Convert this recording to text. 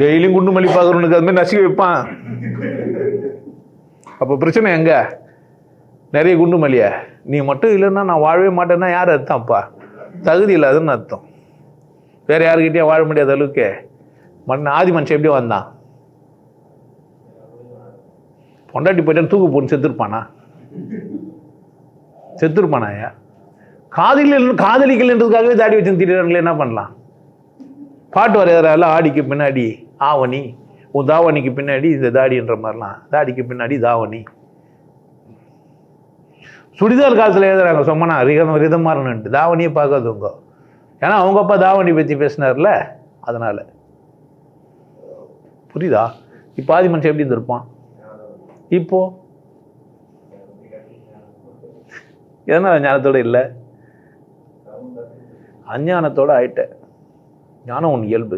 டெய்லியும் குண்டு மல்லி பார்க்குறவனுக்கு அது மாதிரி நசுக்கி வைப்பான். அப்போ பிரச்சனை எங்க? நிறைய குண்டு மல்லியா நீ மட்டும் இல்லைன்னா நான் வாழவே மாட்டேன்னா யார் அர்த்தம்ப்பா? தகுதி இல்லாதுன்னு அர்த்தம். வேற யாருக்கிட்டே வாழ முடியாத அளவுக்கு ஆதி மனுஷன் எப்படி வந்தான்? பொண்டாட்டி போயிட்டு தூக்கு போட்டு செத்துருப்பானா? செத்துருப்பானாயா? காதலிக்கல்ன்றதுக்காகவே தாடி வச்சு திடீர்னு என்ன பண்ணலாம்? பாட்டு வரையால ஆடிக்கு பின்னாடி ஆவணி, உன் தாவணிக்கு பின்னாடி இந்த தாடின்ற மாதிரிலாம், தாடிக்கு பின்னாடி தாவணி. சுடிதார் காலத்தில் எழுதுறாங்க சொம்மனா ரிதமாறன்ட்டு, தாவணியை பார்க்காதவங்க. ஏன்னா அவங்க அப்பா தாவணி பற்றி பேசினார்ல, அதனால. புரியுதா? இப்போ ஆதி மனுஷன் எப்படி இருந்திருப்பான்? இப்போ எதனா ஞானத்தோட இல்லை, அஞ்ஞானத்தோட ஆயிட்ட. ஞானம் ஒன்று இயல்பு.